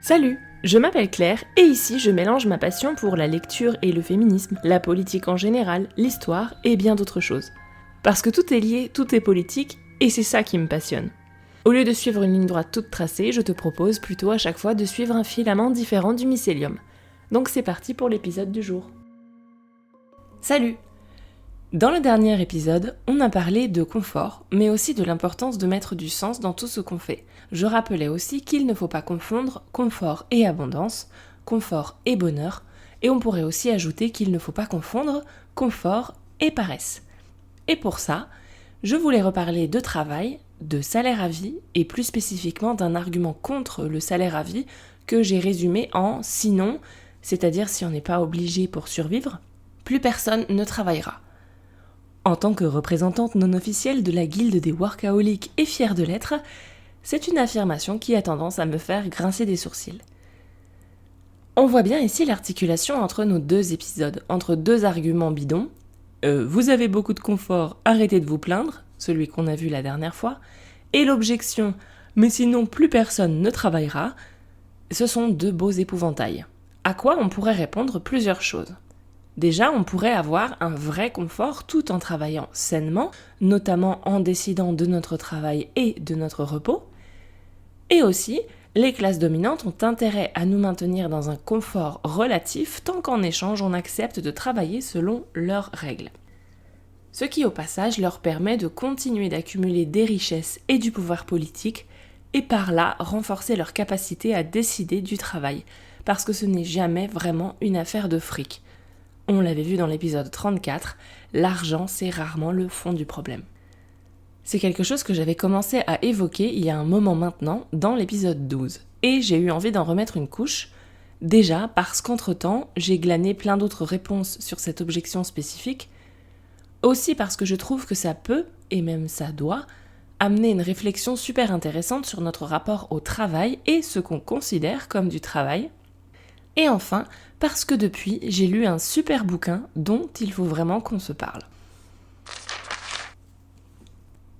Salut, je m'appelle Claire et ici je mélange ma passion pour la lecture et le féminisme, la politique en général, l'histoire et bien d'autres choses. Parce que tout est lié, tout est politique et c'est ça qui me passionne. Au lieu de suivre une ligne droite toute tracée, je te propose plutôt à chaque fois de suivre un filament différent du mycélium. Donc c'est parti pour l'épisode du jour. Salut! Dans le dernier épisode, on a parlé de confort, mais aussi de l'importance de mettre du sens dans tout ce qu'on fait. Je rappelais aussi qu'il ne faut pas confondre confort et abondance, confort et bonheur, et on pourrait aussi ajouter qu'il ne faut pas confondre confort et paresse. Et pour ça, je voulais reparler de travail, de salaire à vie, et plus spécifiquement d'un argument contre le salaire à vie que j'ai résumé en « sinon », c'est-à-dire si on n'est pas obligé pour survivre, plus personne ne travaillera. En tant que représentante non officielle de la guilde des workaholics et fière de l'être, c'est une affirmation qui a tendance à me faire grincer des sourcils. On voit bien ici l'articulation entre nos deux épisodes, entre deux arguments bidons. Vous avez beaucoup de confort, arrêtez de vous plaindre, celui qu'on a vu la dernière fois, et l'objection « mais sinon plus personne ne travaillera », ce sont deux beaux épouvantails. À quoi on pourrait répondre plusieurs choses. Déjà, on pourrait avoir un vrai confort tout en travaillant sainement, notamment en décidant de notre travail et de notre repos. Et aussi, les classes dominantes ont intérêt à nous maintenir dans un confort relatif tant qu'en échange on accepte de travailler selon leurs règles. Ce qui au passage leur permet de continuer d'accumuler des richesses et du pouvoir politique et par là renforcer leur capacité à décider du travail, parce que ce n'est jamais vraiment une affaire de fric. On l'avait vu dans l'épisode 34, l'argent c'est rarement le fond du problème. C'est quelque chose que j'avais commencé à évoquer il y a un moment maintenant dans l'épisode 12, et j'ai eu envie d'en remettre une couche, déjà parce qu'entre-temps j'ai glané plein d'autres réponses sur cette objection spécifique, aussi parce que je trouve que ça peut, et même ça doit, amener une réflexion super intéressante sur notre rapport au travail et ce qu'on considère comme du travail. Et enfin, parce que depuis, j'ai lu un super bouquin dont il faut vraiment qu'on se parle.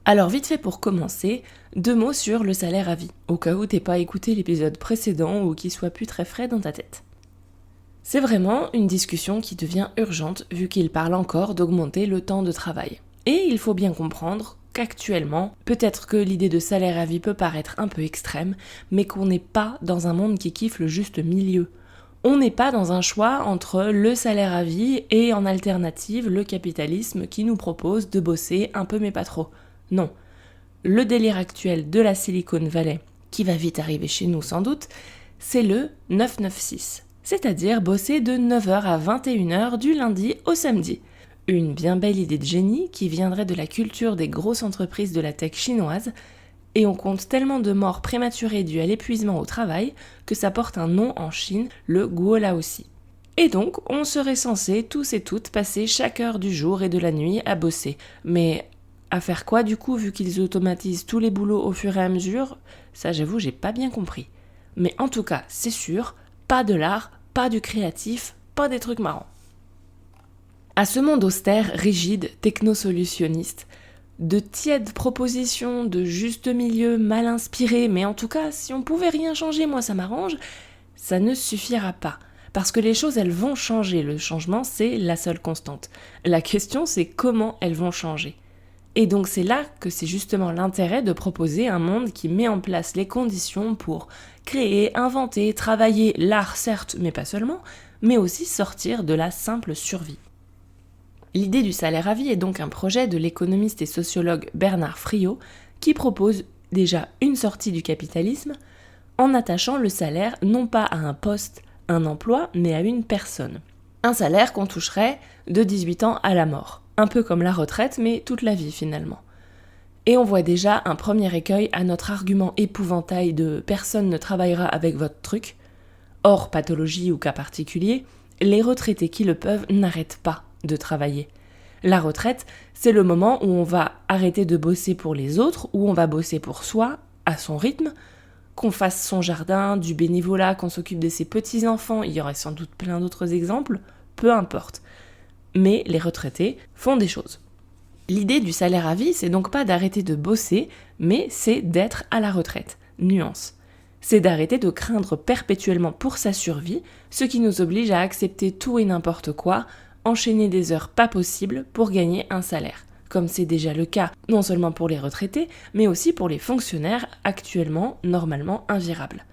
Alors vite fait pour commencer, 2 mots sur le salaire à vie, au cas où t'aies pas écouté l'épisode précédent ou qu'il soit plus très frais dans ta tête. C'est vraiment une discussion qui devient urgente vu qu'il parle encore d'augmenter le temps de travail. Et il faut bien comprendre qu'actuellement, peut-être que l'idée de salaire à vie peut paraître un peu extrême, mais qu'on n'est pas dans un monde qui kiffe le juste milieu. On n'est pas dans un choix entre le salaire à vie et en alternative le capitalisme qui nous propose de bosser un peu mais pas trop. Non. Le délire actuel de la Silicon Valley, qui va vite arriver chez nous sans doute, c'est le 9-9-6, c'est-à-dire bosser de 9h à 21h du lundi au samedi. Une bien belle idée de génie qui viendrait de la culture des grosses entreprises de la tech chinoise, et on compte tellement de morts prématurées dues à l'épuisement au travail que ça porte un nom en Chine, le Guolaosi. Et donc, on serait censé tous et toutes passer chaque heure du jour et de la nuit à bosser. Mais à faire quoi du coup, vu qu'ils automatisent tous les boulots au fur et à mesure ? Ça j'avoue, j'ai pas bien compris. Mais en tout cas, c'est sûr, pas de l'art, pas du créatif, pas des trucs marrants. À ce monde austère, rigide, technosolutionniste, de tièdes propositions de juste milieu mal inspirées, mais en tout cas, si on pouvait rien changer, moi ça m'arrange, ça ne suffira pas. Parce que les choses, elles vont changer. Le changement, c'est la seule constante. La question, c'est comment elles vont changer. Et donc c'est là que c'est justement l'intérêt de proposer un monde qui met en place les conditions pour créer, inventer, travailler l'art certes, mais pas seulement, mais aussi sortir de la simple survie. L'idée du salaire à vie est donc un projet de l'économiste et sociologue Bernard Friot qui propose déjà une sortie du capitalisme en attachant le salaire non pas à un poste, un emploi, mais à une personne. Un salaire qu'on toucherait de 18 ans à la mort, un peu comme la retraite, mais toute la vie finalement. Et on voit déjà un premier écueil à notre argument épouvantail de « personne ne travaillera avec votre truc ». Hors pathologie ou cas particulier, les retraités qui le peuvent n'arrêtent pas de travailler. La retraite, c'est le moment où on va arrêter de bosser pour les autres, où on va bosser pour soi, à son rythme, qu'on fasse son jardin, du bénévolat, qu'on s'occupe de ses petits-enfants, il y aurait sans doute plein d'autres exemples, peu importe. Mais les retraités font des choses. L'idée du salaire à vie, c'est donc pas d'arrêter de bosser, mais c'est d'être à la retraite. Nuance. c'est d'arrêter de craindre perpétuellement pour sa survie, ce qui nous oblige à accepter tout et n'importe quoi, enchaîner des heures pas possibles pour gagner un salaire, comme c'est déjà le cas non seulement pour les retraités, mais aussi pour les fonctionnaires actuellement normalement invirables.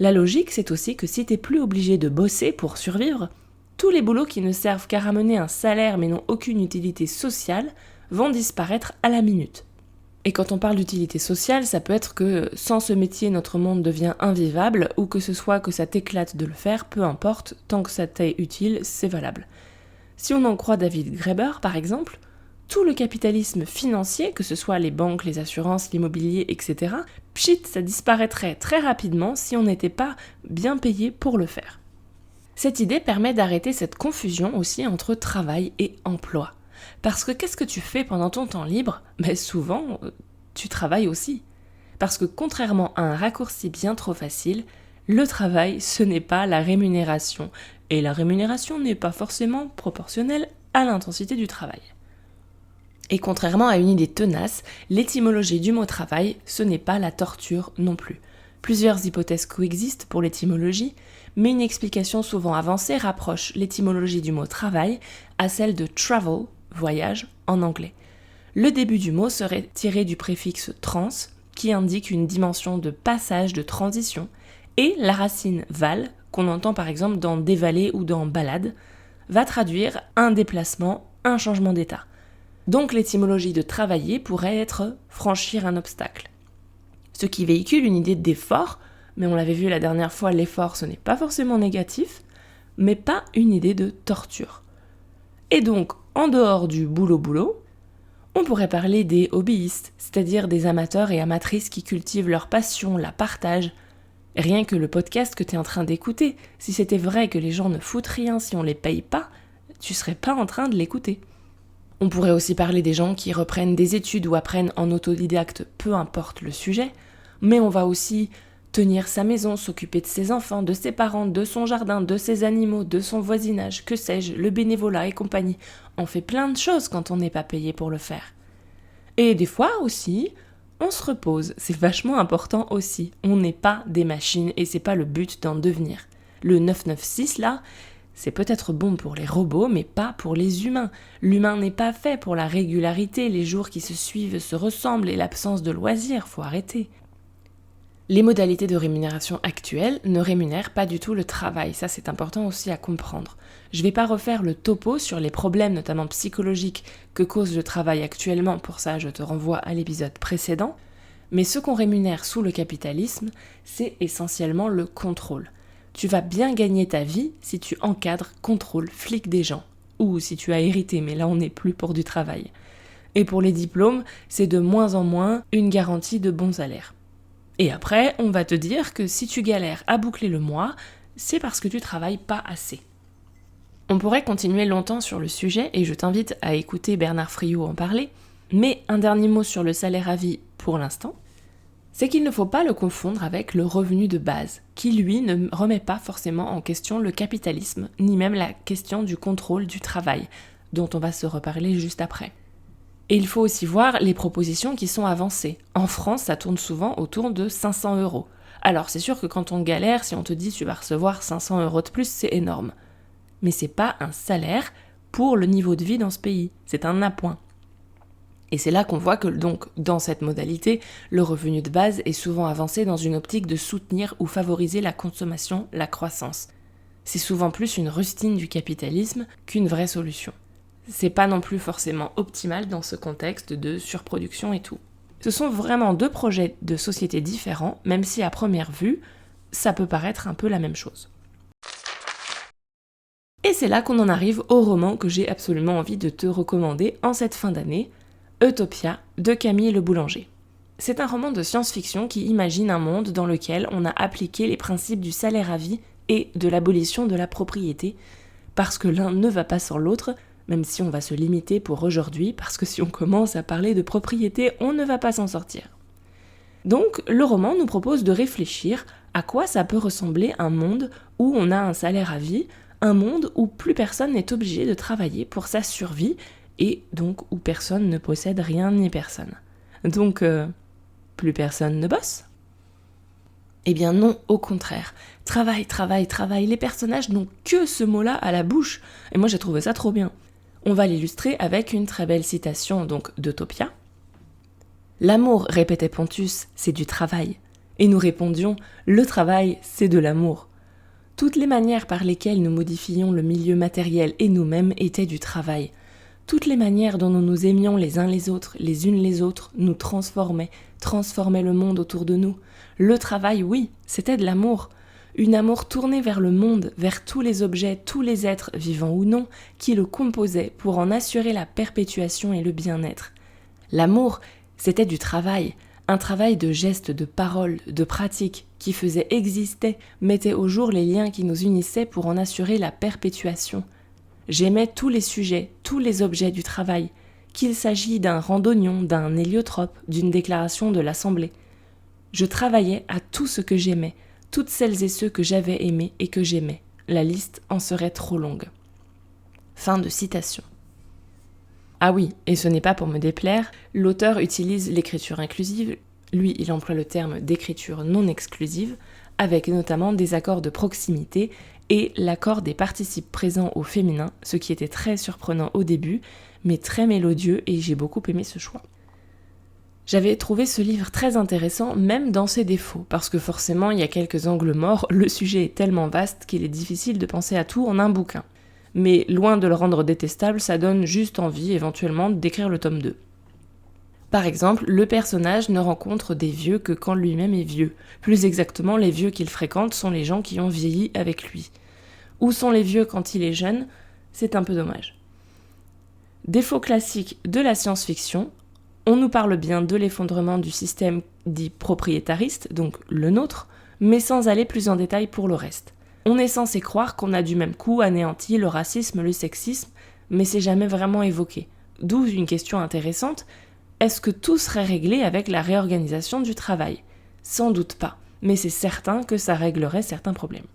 La logique, c'est aussi que si t'es plus obligé de bosser pour survivre, tous les boulots qui ne servent qu'à ramener un salaire mais n'ont aucune utilité sociale vont disparaître à la minute. Et quand on parle d'utilité sociale, ça peut être que sans ce métier, notre monde devient invivable, ou que ce soit que ça t'éclate de le faire, peu importe, tant que ça t'est utile, c'est valable. Si on en croit David Graeber, par exemple, tout le capitalisme financier, que ce soit les banques, les assurances, l'immobilier, etc., pchit, ça disparaîtrait très rapidement si on n'était pas bien payé pour le faire. Cette idée permet d'arrêter cette confusion aussi entre travail et emploi. Parce que qu'est-ce que tu fais pendant ton temps libre ? Souvent, tu travailles aussi. Parce que contrairement à un raccourci bien trop facile, le travail, ce n'est pas la rémunération. Et la rémunération n'est pas forcément proportionnelle à l'intensité du travail. Et contrairement à une idée tenace, l'étymologie du mot travail, ce n'est pas la torture non plus. Plusieurs hypothèses coexistent pour l'étymologie, mais une explication souvent avancée rapproche l'étymologie du mot travail à celle de travel, voyage, en anglais. Le début du mot serait tiré du préfixe trans, qui indique une dimension de passage, de transition, et la racine val, qu'on entend par exemple dans dévaler ou dans balade, va traduire un déplacement, un changement d'état. Donc l'étymologie de travailler pourrait être franchir un obstacle. Ce qui véhicule une idée d'effort, mais on l'avait vu la dernière fois, l'effort ce n'est pas forcément négatif, mais pas une idée de torture. Et donc, en dehors du boulot-boulot, on pourrait parler des hobbyistes, c'est-à-dire des amateurs et amatrices qui cultivent leur passion, la partagent. Rien que le podcast que tu es en train d'écouter, si c'était vrai que les gens ne foutent rien si on les paye pas, tu serais pas en train de l'écouter. On pourrait aussi parler des gens qui reprennent des études ou apprennent en autodidacte, peu importe le sujet, mais on va aussi tenir sa maison, s'occuper de ses enfants, de ses parents, de son jardin, de ses animaux, de son voisinage, que sais-je, le bénévolat et compagnie. On fait plein de choses quand on n'est pas payé pour le faire. Et des fois aussi, on se repose, c'est vachement important aussi. On n'est pas des machines et c'est pas le but d'en devenir. Le 996 là, c'est peut-être bon pour les robots, mais pas pour les humains. L'humain n'est pas fait pour la régularité, les jours qui se suivent se ressemblent et l'absence de loisirs, faut arrêter. Les modalités de rémunération actuelles ne rémunèrent pas du tout le travail, ça c'est important aussi à comprendre. Je ne vais pas refaire le topo sur les problèmes notamment psychologiques que cause le travail actuellement, pour ça je te renvoie à l'épisode précédent, mais ce qu'on rémunère sous le capitalisme, c'est essentiellement le contrôle. Tu vas bien gagner ta vie si tu encadres, contrôles, fliques des gens, ou si tu as hérité, mais là on n'est plus pour du travail. Et pour les diplômes, c'est de moins en moins une garantie de bon salaire. Et après, on va te dire que si tu galères à boucler le mois, c'est parce que tu travailles pas assez. On pourrait continuer longtemps sur le sujet et je t'invite à écouter Bernard Friot en parler, mais un dernier mot sur le salaire à vie pour l'instant, c'est qu'il ne faut pas le confondre avec le revenu de base, qui lui ne remet pas forcément en question le capitalisme, ni même la question du contrôle du travail, dont on va se reparler juste après. Et il faut aussi voir les propositions qui sont avancées. En France, ça tourne souvent autour de 500 €. Alors c'est sûr que quand on galère, si on te dit tu vas recevoir 500 € de plus, c'est énorme. Mais c'est pas un salaire pour le niveau de vie dans ce pays, c'est un appoint. Et c'est là qu'on voit que donc dans cette modalité, le revenu de base est souvent avancé dans une optique de soutenir ou favoriser la consommation, la croissance. C'est souvent plus une rustine du capitalisme qu'une vraie solution. C'est pas non plus forcément optimal dans ce contexte de surproduction et tout. Ce sont vraiment deux projets de société différents, même si à première vue, ça peut paraître un peu la même chose. Et c'est là qu'on en arrive au roman que j'ai absolument envie de te recommander en cette fin d'année, Utopia de Camille Le Boulanger. C'est un roman de science-fiction qui imagine un monde dans lequel on a appliqué les principes du salaire à vie et de l'abolition de la propriété, parce que l'un ne va pas sans l'autre, même si on va se limiter pour aujourd'hui, parce que si on commence à parler de propriété, on ne va pas s'en sortir. Donc, le roman nous propose de réfléchir à quoi ça peut ressembler un monde où on a un salaire à vie, un monde où plus personne n'est obligé de travailler pour sa survie, et donc où personne ne possède rien ni personne. Donc, plus personne ne bosse. Eh bien non, au contraire. Travail, travail, travail. Les personnages n'ont que ce mot-là à la bouche. Et moi j'ai trouvé ça trop bien. On va l'illustrer avec une très belle citation donc d'Utopia. L'amour, répétait Pontus, c'est du travail. Et nous répondions, le travail, c'est de l'amour. Toutes les manières par lesquelles nous modifions le milieu matériel et nous-mêmes étaient du travail. Toutes les manières dont nous nous aimions les uns les autres, les unes les autres, nous transformaient le monde autour de nous. Le travail, oui, c'était de l'amour. Une amour tournée vers le monde, vers tous les objets, tous les êtres, vivants ou non, qui le composaient pour en assurer la perpétuation et le bien-être. L'amour, c'était du travail, un travail de gestes, de paroles, de pratiques, qui faisait exister, mettait au jour les liens qui nous unissaient pour en assurer la perpétuation. J'aimais tous les sujets, tous les objets du travail, qu'il s'agisse d'un randonnion, d'un héliotrope, d'une déclaration de l'Assemblée. Je travaillais à tout ce que j'aimais, toutes celles et ceux que j'avais aimés et que j'aimais. La liste en serait trop longue. Fin de citation. Ah oui, et ce n'est pas pour me déplaire, l'auteur utilise l'écriture inclusive, lui il emploie le terme d'écriture non exclusive, avec notamment des accords de proximité et l'accord des participes présents au féminin, ce qui était très surprenant au début, mais très mélodieux et j'ai beaucoup aimé ce choix. J'avais trouvé ce livre très intéressant, même dans ses défauts, parce que forcément il y a quelques angles morts, le sujet est tellement vaste qu'il est difficile de penser à tout en un bouquin. Mais loin de le rendre détestable, ça donne juste envie éventuellement d'écrire le tome 2. Par exemple, le personnage ne rencontre des vieux que quand lui-même est vieux. Plus exactement, les vieux qu'il fréquente sont les gens qui ont vieilli avec lui. Où sont les vieux quand il est jeune ? C'est un peu dommage. Défaut classique de la science-fiction, on nous parle bien de l'effondrement du système dit propriétariste, donc le nôtre, mais sans aller plus en détail pour le reste. On est censé croire qu'on a du même coup anéanti le racisme, le sexisme, mais c'est jamais vraiment évoqué. D'où une question intéressante, est-ce que tout serait réglé avec la réorganisation du travail ? Sans doute pas, mais c'est certain que ça réglerait certains problèmes.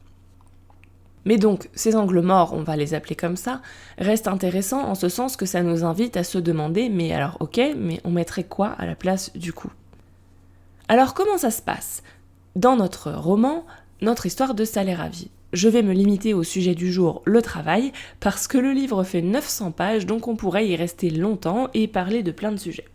Mais donc, ces angles morts, on va les appeler comme ça, restent intéressants en ce sens que ça nous invite à se demander, mais alors ok, mais on mettrait quoi à la place du coup ? Alors comment ça se passe ? Dans notre roman, notre histoire de salaire à vie. Je vais me limiter au sujet du jour, le travail, parce que le livre fait 900 pages, donc on pourrait y rester longtemps et parler de plein de sujets.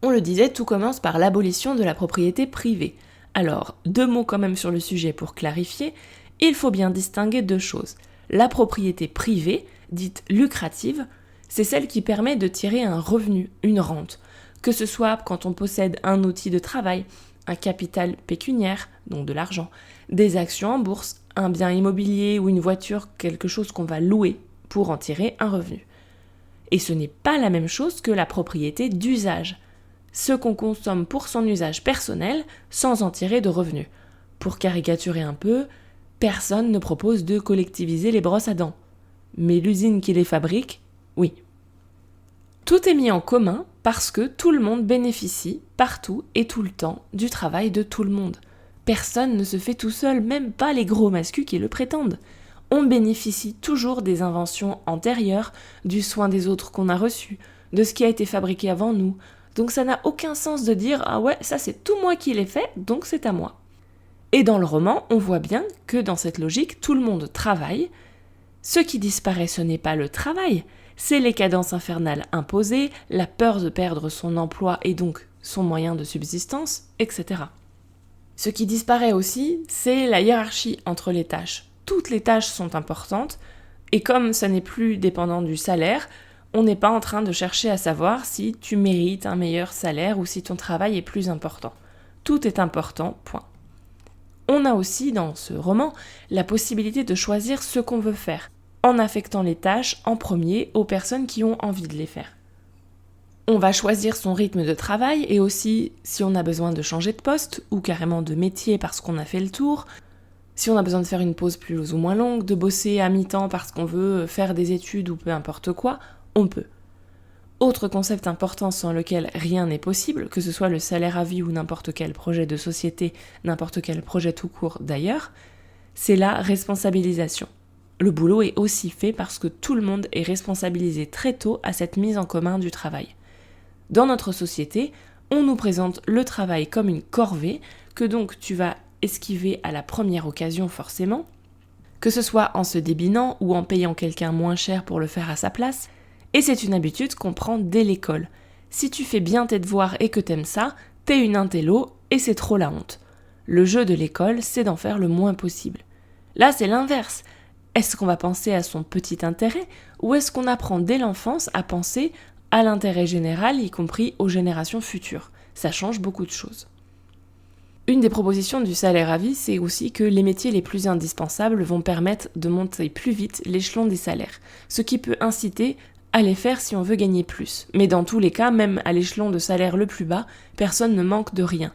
On le disait, tout commence par l'abolition de la propriété privée. Alors, 2 mots quand même sur le sujet pour clarifier, il faut bien distinguer 2 choses. La propriété privée, dite lucrative, c'est celle qui permet de tirer un revenu, une rente, que ce soit quand on possède un outil de travail, un capital pécuniaire, donc de l'argent, des actions en bourse, un bien immobilier ou une voiture, quelque chose qu'on va louer pour en tirer un revenu. Et ce n'est pas la même chose que la propriété d'usage, ce qu'on consomme pour son usage personnel sans en tirer de revenus. Pour caricaturer un peu, personne ne propose de collectiviser les brosses à dents. Mais l'usine qui les fabrique, oui. Tout est mis en commun parce que tout le monde bénéficie, partout et tout le temps, du travail de tout le monde. Personne ne se fait tout seul, même pas les gros mascus qui le prétendent. On bénéficie toujours des inventions antérieures, du soin des autres qu'on a reçu, de ce qui a été fabriqué avant nous. Donc ça n'a aucun sens de dire « Ah ouais, ça c'est tout moi qui l'ai fait, donc c'est à moi ». Et dans le roman, on voit bien que dans cette logique, tout le monde travaille. Ce qui disparaît, ce n'est pas le travail, c'est les cadences infernales imposées, la peur de perdre son emploi et donc son moyen de subsistance, etc. Ce qui disparaît aussi, c'est la hiérarchie entre les tâches. Toutes les tâches sont importantes, et comme ça n'est plus dépendant du salaire, on n'est pas en train de chercher à savoir si tu mérites un meilleur salaire ou si ton travail est plus important. Tout est important, point. On a aussi, dans ce roman, la possibilité de choisir ce qu'on veut faire, en affectant les tâches en premier aux personnes qui ont envie de les faire. On va choisir son rythme de travail et aussi si on a besoin de changer de poste ou carrément de métier parce qu'on a fait le tour, si on a besoin de faire une pause plus ou moins longue, de bosser à mi-temps parce qu'on veut faire des études ou peu importe quoi, on peut. Autre concept important sans lequel rien n'est possible, que ce soit le salaire à vie ou n'importe quel projet de société, n'importe quel projet tout court d'ailleurs, c'est la responsabilisation. Le boulot est aussi fait parce que tout le monde est responsabilisé très tôt à cette mise en commun du travail. Dans notre société, on nous présente le travail comme une corvée, que donc tu vas esquiver à la première occasion forcément, que ce soit en se débinant ou en payant quelqu'un moins cher pour le faire à sa place, et c'est une habitude qu'on prend dès l'école. Si tu fais bien tes devoirs et que t'aimes ça, t'es une intello et c'est trop la honte. Le jeu de l'école, c'est d'en faire le moins possible. Là, c'est l'inverse. Est-ce qu'on va penser à son petit intérêt ou est-ce qu'on apprend dès l'enfance à penser à l'intérêt général, y compris aux générations futures ? Ça change beaucoup de choses. Une des propositions du salaire à vie, c'est aussi que les métiers les plus indispensables vont permettre de monter plus vite l'échelon des salaires, ce qui peut inciter à les faire si on veut gagner plus. Mais dans tous les cas, même à l'échelon de salaire le plus bas, personne ne manque de rien.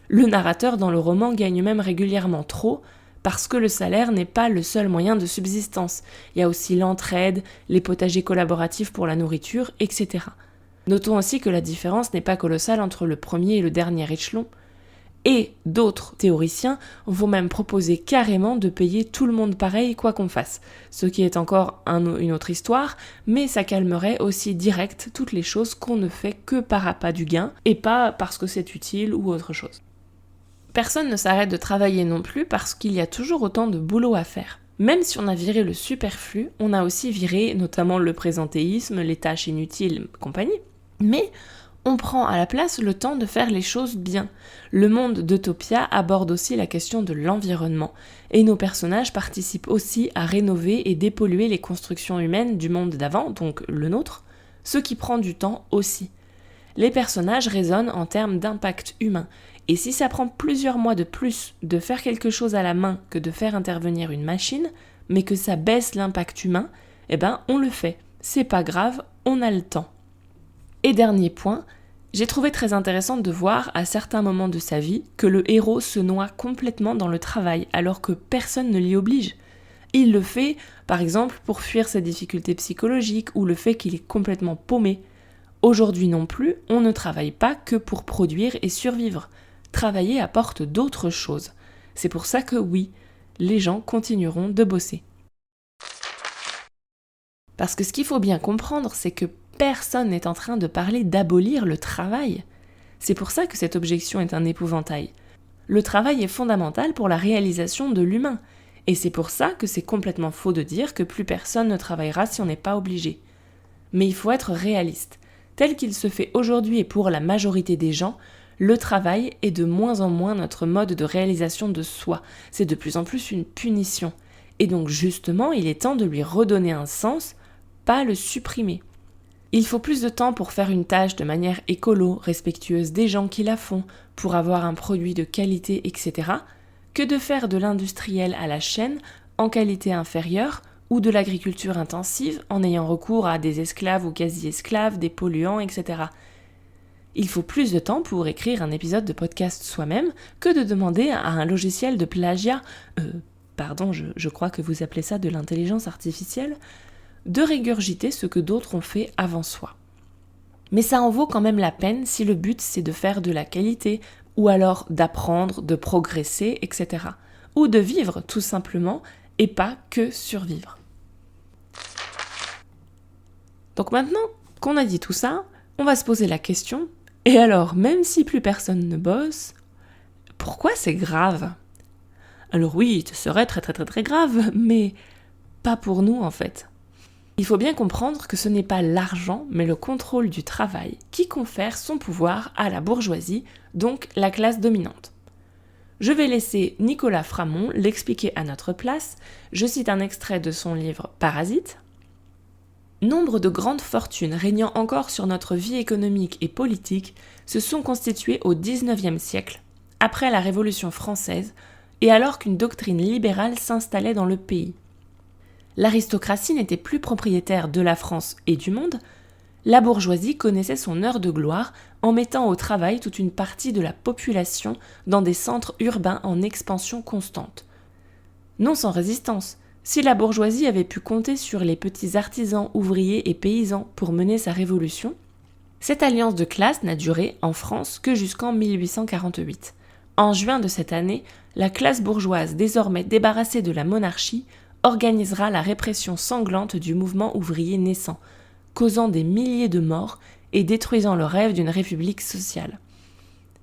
Le narrateur dans le roman gagne même régulièrement trop, parce que le salaire n'est pas le seul moyen de subsistance. Il y a aussi l'entraide, les potagers collaboratifs pour la nourriture, etc. Notons aussi que la différence n'est pas colossale entre le premier et le dernier échelon, et d'autres théoriciens vont même proposer carrément de payer tout le monde pareil quoi qu'on fasse, ce qui est encore une autre histoire, mais ça calmerait aussi direct toutes les choses qu'on ne fait que par appât du gain, et pas parce que c'est utile ou autre chose. Personne ne s'arrête de travailler non plus parce qu'il y a toujours autant de boulot à faire. Même si on a viré le superflu, on a aussi viré notamment le présentéisme, les tâches inutiles, compagnie. Mais on prend à la place le temps de faire les choses bien. Le monde d'Utopia aborde aussi la question de l'environnement, et nos personnages participent aussi à rénover et dépolluer les constructions humaines du monde d'avant, donc le nôtre, ce qui prend du temps aussi. Les personnages raisonnent en termes d'impact humain, et si ça prend plusieurs mois de plus de faire quelque chose à la main que de faire intervenir une machine, mais que ça baisse l'impact humain, on le fait. C'est pas grave, on a le temps. Et dernier point, j'ai trouvé très intéressant de voir à certains moments de sa vie que le héros se noie complètement dans le travail alors que personne ne l'y oblige. Il le fait, par exemple, pour fuir ses difficultés psychologiques ou le fait qu'il est complètement paumé. Aujourd'hui non plus, on ne travaille pas que pour produire et survivre. Travailler apporte d'autres choses. C'est pour ça que oui, les gens continueront de bosser. Parce que ce qu'il faut bien comprendre, c'est que personne n'est en train de parler d'abolir le travail. C'est pour ça que cette objection est un épouvantail. Le travail est fondamental pour la réalisation de l'humain. Et c'est pour ça que c'est complètement faux de dire que plus personne ne travaillera si on n'est pas obligé. Mais il faut être réaliste. Tel qu'il se fait aujourd'hui et pour la majorité des gens, le travail est de moins en moins notre mode de réalisation de soi. C'est de plus en plus une punition. Et donc justement, il est temps de lui redonner un sens, pas le supprimer. Il faut plus de temps pour faire une tâche de manière écolo, respectueuse des gens qui la font, pour avoir un produit de qualité, etc., que de faire de l'industriel à la chaîne en qualité inférieure ou de l'agriculture intensive en ayant recours à des esclaves ou quasi-esclaves, des polluants, etc. Il faut plus de temps pour écrire un épisode de podcast soi-même que de demander à un logiciel de plagiat, je crois que vous appelez ça de l'intelligence artificielle, de régurgiter ce que d'autres ont fait avant soi. Mais ça en vaut quand même la peine si le but c'est de faire de la qualité, ou alors d'apprendre, de progresser, etc. Ou de vivre tout simplement, et pas que survivre. Donc maintenant qu'on a dit tout ça, on va se poser la question, et alors, même si plus personne ne bosse, pourquoi c'est grave ? Alors oui, ce serait très très très très grave, mais pas pour nous en fait. Il faut bien comprendre que ce n'est pas l'argent, mais le contrôle du travail qui confère son pouvoir à la bourgeoisie, donc la classe dominante. Je vais laisser Nicolas Framont l'expliquer à notre place. Je cite un extrait de son livre Parasite. Nombre de grandes fortunes régnant encore sur notre vie économique et politique se sont constituées au XIXe siècle, après la Révolution française, et alors qu'une doctrine libérale s'installait dans le pays. L'aristocratie n'était plus propriétaire de la France et du monde, la bourgeoisie connaissait son heure de gloire en mettant au travail toute une partie de la population dans des centres urbains en expansion constante. Non sans résistance, si la bourgeoisie avait pu compter sur les petits artisans, ouvriers et paysans pour mener sa révolution, cette alliance de classes n'a duré en France que jusqu'en 1848. En juin de cette année, la classe bourgeoise, désormais débarrassée de la monarchie, organisera la répression sanglante du mouvement ouvrier naissant, causant des milliers de morts et détruisant le rêve d'une république sociale.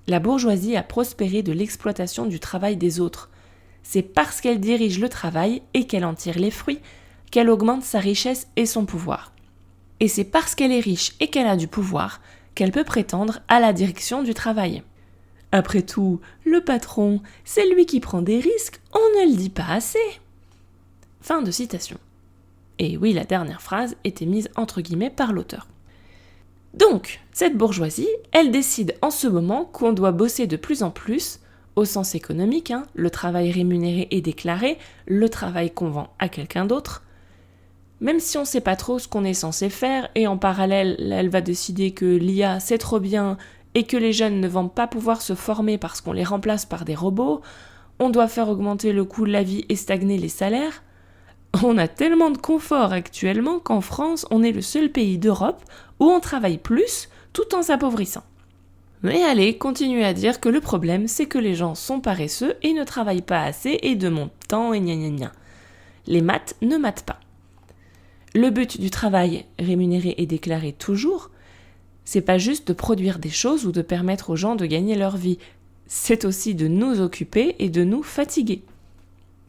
La bourgeoisie a prospéré de l'exploitation du travail des autres. C'est parce qu'elle dirige le travail et qu'elle en tire les fruits qu'elle augmente sa richesse et son pouvoir. Et c'est parce qu'elle est riche et qu'elle a du pouvoir qu'elle peut prétendre à la direction du travail. Après tout, le patron, c'est lui qui prend des risques, on ne le dit pas assez. Fin de citation. Et oui, la dernière phrase était mise entre guillemets par l'auteur. Donc, cette bourgeoisie, elle décide en ce moment qu'on doit bosser de plus en plus, au sens économique, le travail rémunéré et déclaré, le travail qu'on vend à quelqu'un d'autre. Même si on ne sait pas trop ce qu'on est censé faire, et en parallèle, elle va décider que l'IA c'est trop bien, et que les jeunes ne vont pas pouvoir se former parce qu'on les remplace par des robots, on doit faire augmenter le coût de la vie et stagner les salaires. On a tellement de confort actuellement qu'en France, on est le seul pays d'Europe où on travaille plus tout en s'appauvrissant. Mais allez, continuez à dire que le problème, c'est que les gens sont paresseux et ne travaillent pas assez et de mon temps et gna gna gna. Les maths ne mathent pas. Le but du travail, rémunéré et déclaré toujours, c'est pas juste de produire des choses ou de permettre aux gens de gagner leur vie, c'est aussi de nous occuper et de nous fatiguer.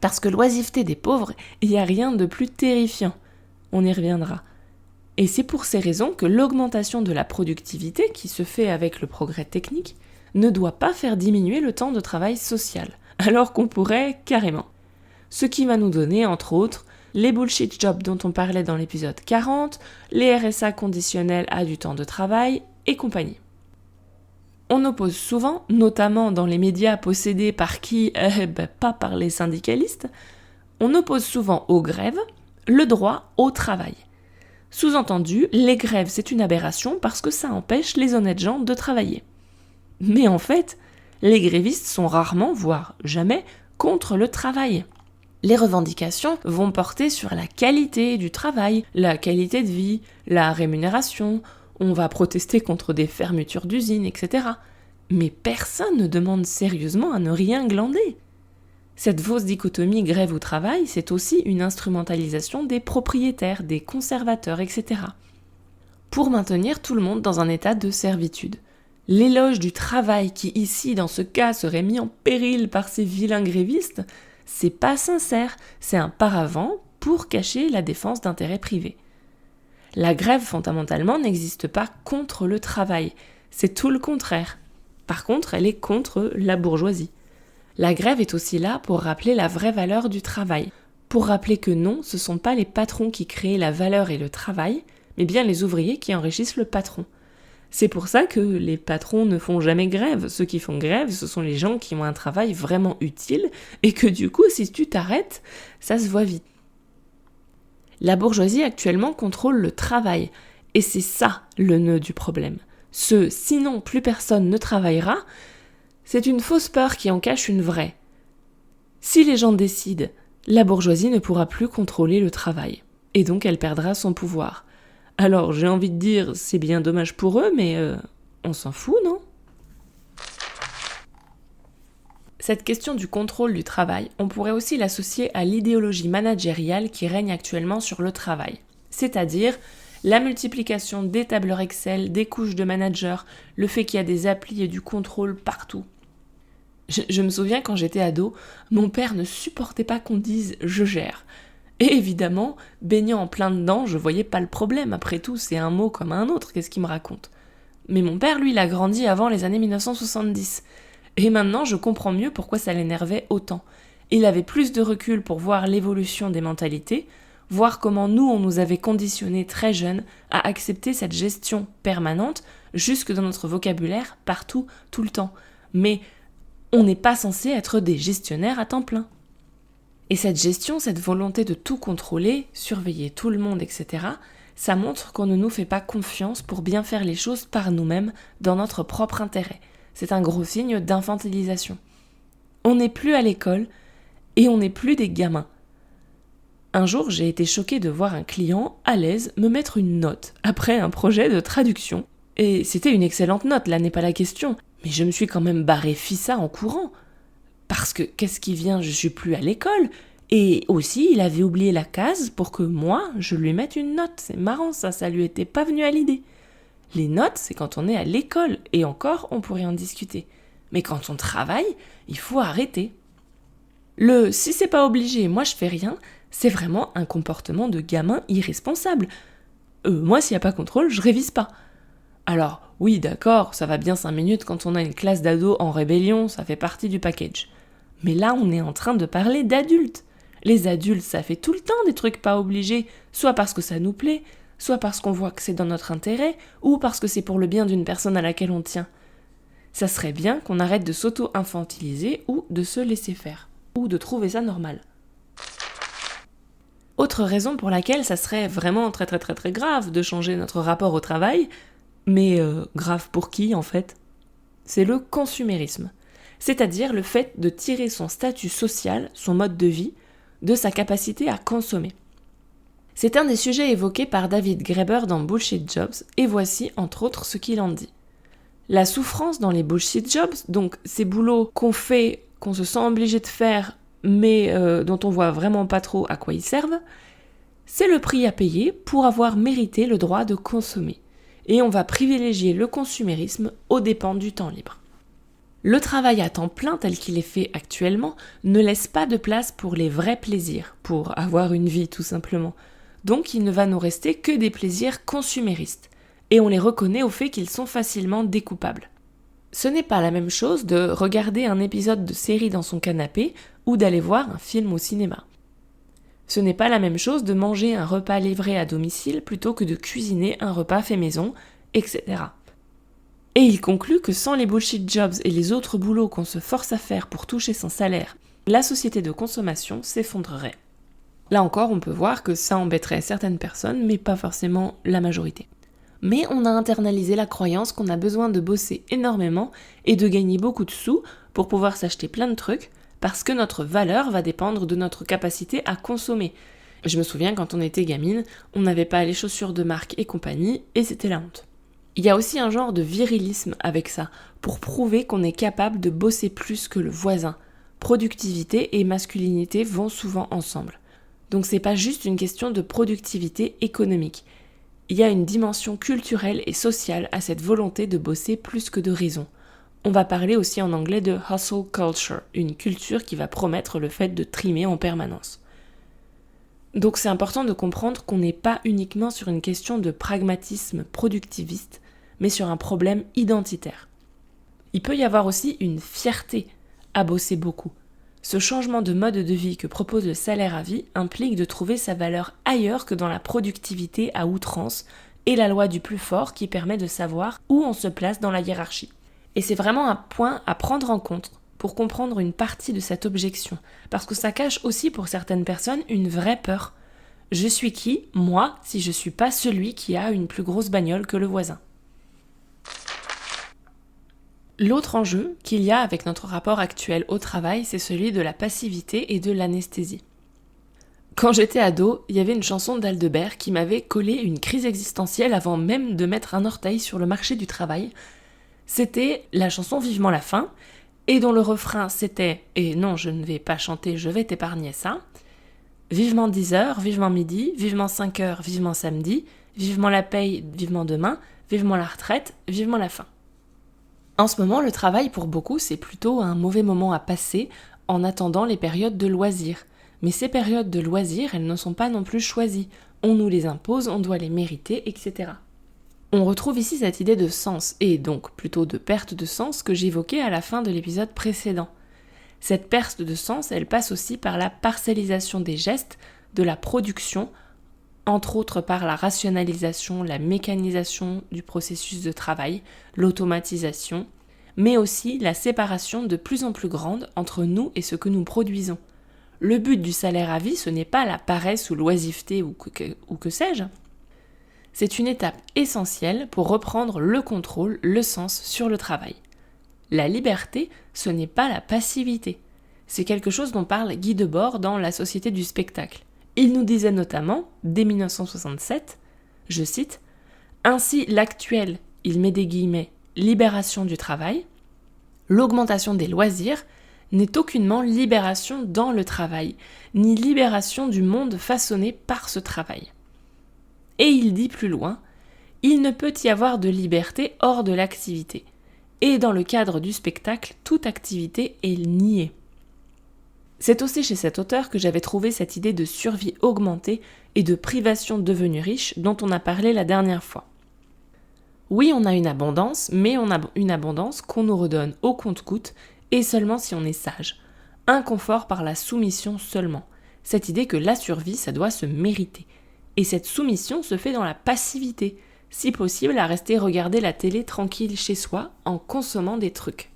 Parce que l'oisiveté des pauvres, il n'y a rien de plus terrifiant. On y reviendra. Et c'est pour ces raisons que l'augmentation de la productivité, qui se fait avec le progrès technique, ne doit pas faire diminuer le temps de travail social, alors qu'on pourrait carrément. Ce qui va nous donner, entre autres, les bullshit jobs dont on parlait dans l'épisode 40, les RSA conditionnels à du temps de travail et compagnie. On oppose souvent, notamment dans les médias possédés par qui pas par les syndicalistes, on oppose souvent aux grèves le droit au travail. Sous-entendu, les grèves c'est une aberration parce que ça empêche les honnêtes gens de travailler. Mais en fait, les grévistes sont rarement, voire jamais, contre le travail. Les revendications vont porter sur la qualité du travail, la qualité de vie, la rémunération. On va protester contre des fermetures d'usines, etc. Mais personne ne demande sérieusement à ne rien glander. Cette fausse dichotomie grève ou travail, c'est aussi une instrumentalisation des propriétaires, des conservateurs, etc. Pour maintenir tout le monde dans un état de servitude. L'éloge du travail qui ici, dans ce cas, serait mis en péril par ces vilains grévistes, c'est pas sincère, c'est un paravent pour cacher la défense d'intérêts privés. La grève, fondamentalement, n'existe pas contre le travail, c'est tout le contraire. Par contre, elle est contre la bourgeoisie. La grève est aussi là pour rappeler la vraie valeur du travail, pour rappeler que non, ce ne sont pas les patrons qui créent la valeur et le travail, mais bien les ouvriers qui enrichissent le patron. C'est pour ça que les patrons ne font jamais grève. Ceux qui font grève, ce sont les gens qui ont un travail vraiment utile et que du coup, si tu t'arrêtes, ça se voit vite. La bourgeoisie actuellement contrôle le travail et c'est ça le nœud du problème. Sinon plus personne ne travaillera, c'est une fausse peur qui en cache une vraie. Si les gens décident, la bourgeoisie ne pourra plus contrôler le travail et donc elle perdra son pouvoir. Alors, j'ai envie de dire, c'est bien dommage pour eux, mais on s'en fout, non ? Cette question du contrôle du travail, on pourrait aussi l'associer à l'idéologie managériale qui règne actuellement sur le travail. C'est-à-dire la multiplication des tableurs Excel, des couches de managers, le fait qu'il y a des applis et du contrôle partout. Je me souviens quand j'étais ado, mon père ne supportait pas qu'on dise « je gère ». Et évidemment, baignant en plein dedans, je voyais pas le problème. Après tout, c'est un mot comme un autre, qu'est-ce qu'il me raconte ? Mais mon père, lui, il a grandi avant les années 1970. Et maintenant, je comprends mieux pourquoi ça l'énervait autant. Il avait plus de recul pour voir l'évolution des mentalités, voir comment nous, on nous avait conditionnés très jeunes à accepter cette gestion permanente, jusque dans notre vocabulaire, partout, tout le temps. Mais on n'est pas censé être des gestionnaires à temps plein. Et cette gestion, cette volonté de tout contrôler, surveiller tout le monde, etc., ça montre qu'on ne nous fait pas confiance pour bien faire les choses par nous-mêmes dans notre propre intérêt. C'est un gros signe d'infantilisation. On n'est plus à l'école et on n'est plus des gamins. Un jour, j'ai été choquée de voir un client à l'aise me mettre une note après un projet de traduction. Et c'était une excellente note, là n'est pas la question. Mais je me suis quand même barré fissa en courant. Parce que, qu'est-ce qui vient, je suis plus à l'école. Et aussi, il avait oublié la case pour que moi, je lui mette une note. C'est marrant ça lui était pas venu à l'idée. Les notes, c'est quand on est à l'école. Et encore, on pourrait en discuter. Mais quand on travaille, il faut arrêter. Le « si c'est pas obligé, moi je fais rien », c'est vraiment un comportement de gamin irresponsable. Moi, s'il n'y a pas contrôle, je révise pas. Alors, oui, d'accord, ça va bien 5 minutes quand on a une classe d'ados en rébellion, ça fait partie du package. Mais là, on est en train de parler d'adultes. Les adultes, ça fait tout le temps des trucs pas obligés, soit parce que ça nous plaît, soit parce qu'on voit que c'est dans notre intérêt, ou parce que c'est pour le bien d'une personne à laquelle on tient. Ça serait bien qu'on arrête de s'auto-infantiliser ou de se laisser faire, ou de trouver ça normal. Autre raison pour laquelle ça serait vraiment très très très très grave de changer notre rapport au travail, mais grave pour qui en fait ? C'est le consumérisme, c'est-à-dire le fait de tirer son statut social, son mode de vie, de sa capacité à consommer. C'est un des sujets évoqués par David Graeber dans Bullshit Jobs, et voici entre autres ce qu'il en dit. La souffrance dans les bullshit jobs, donc ces boulots qu'on fait, qu'on se sent obligé de faire, mais dont on voit vraiment pas trop à quoi ils servent, c'est le prix à payer pour avoir mérité le droit de consommer. Et on va privilégier le consumérisme aux dépens du temps libre. Le travail à temps plein tel qu'il est fait actuellement ne laisse pas de place pour les vrais plaisirs, pour avoir une vie tout simplement. Donc il ne va nous rester que des plaisirs consuméristes. Et on les reconnaît au fait qu'ils sont facilement découpables. Ce n'est pas la même chose de regarder un épisode de série dans son canapé ou d'aller voir un film au cinéma. Ce n'est pas la même chose de manger un repas livré à domicile plutôt que de cuisiner un repas fait maison, etc. Et il conclut que sans les bullshit jobs et les autres boulots qu'on se force à faire pour toucher son salaire, la société de consommation s'effondrerait. Là encore, on peut voir que ça embêterait certaines personnes, mais pas forcément la majorité. Mais on a internalisé la croyance qu'on a besoin de bosser énormément et de gagner beaucoup de sous pour pouvoir s'acheter plein de trucs, parce que notre valeur va dépendre de notre capacité à consommer. Je me souviens quand on était gamine, on n'avait pas les chaussures de marque et compagnie, et c'était la honte. Il y a aussi un genre de virilisme avec ça, pour prouver qu'on est capable de bosser plus que le voisin. Productivité et masculinité vont souvent ensemble. Donc c'est pas juste une question de productivité économique. Il y a une dimension culturelle et sociale à cette volonté de bosser plus que de raison. On va parler aussi en anglais de hustle culture, une culture qui va promettre le fait de trimer en permanence. Donc c'est important de comprendre qu'on n'est pas uniquement sur une question de pragmatisme productiviste, mais sur un problème identitaire. Il peut y avoir aussi une fierté à bosser beaucoup. Ce changement de mode de vie que propose le salaire à vie implique de trouver sa valeur ailleurs que dans la productivité à outrance et la loi du plus fort qui permet de savoir où on se place dans la hiérarchie. Et c'est vraiment un point à prendre en compte pour comprendre une partie de cette objection, parce que ça cache aussi pour certaines personnes une vraie peur. Je suis qui, moi, si je suis pas celui qui a une plus grosse bagnole que le voisin ? L'autre enjeu qu'il y a avec notre rapport actuel au travail, c'est celui de la passivité et de l'anesthésie. Quand j'étais ado, il y avait une chanson d'Aldebert qui m'avait collé une crise existentielle avant même de mettre un orteil sur le marché du travail. C'était la chanson Vivement la fin, et dont le refrain c'était « Et non, je ne vais pas chanter, je vais t'épargner ça ». Vivement 10h, vivement midi, vivement 5h, vivement samedi, vivement la paye, vivement demain, vivement la retraite, vivement la fin. En ce moment, le travail, pour beaucoup, c'est plutôt un mauvais moment à passer en attendant les périodes de loisirs. Mais ces périodes de loisirs, elles ne sont pas non plus choisies. On nous les impose, on doit les mériter, etc. On retrouve ici cette idée de sens, et donc plutôt de perte de sens que j'évoquais à la fin de l'épisode précédent. Cette perte de sens, elle passe aussi par la parcellisation des gestes, de la production, entre autres par la rationalisation, la mécanisation du processus de travail, l'automatisation, mais aussi la séparation de plus en plus grande entre nous et ce que nous produisons. Le but du salaire à vie, ce n'est pas la paresse ou l'oisiveté ou que sais-je. C'est une étape essentielle pour reprendre le contrôle, le sens sur le travail. La liberté, ce n'est pas la passivité. C'est quelque chose dont parle Guy Debord dans La Société du spectacle. Il nous disait notamment, dès 1967, je cite, « Ainsi l'actuelle, il met des guillemets, libération du travail, l'augmentation des loisirs n'est aucunement libération dans le travail, ni libération du monde façonné par ce travail. » Et il dit plus loin, « Il ne peut y avoir de liberté hors de l'activité. Et dans le cadre du spectacle, toute activité est niée. C'est aussi chez cet auteur que j'avais trouvé cette idée de survie augmentée et de privation devenue riche dont on a parlé la dernière fois. Oui, on a une abondance, mais on a une abondance qu'on nous redonne au compte-gouttes et seulement si on est sage. Un confort par la soumission seulement. Cette idée que la survie, ça doit se mériter. Et cette soumission se fait dans la passivité, si possible à rester regarder la télé tranquille chez soi en consommant des trucs.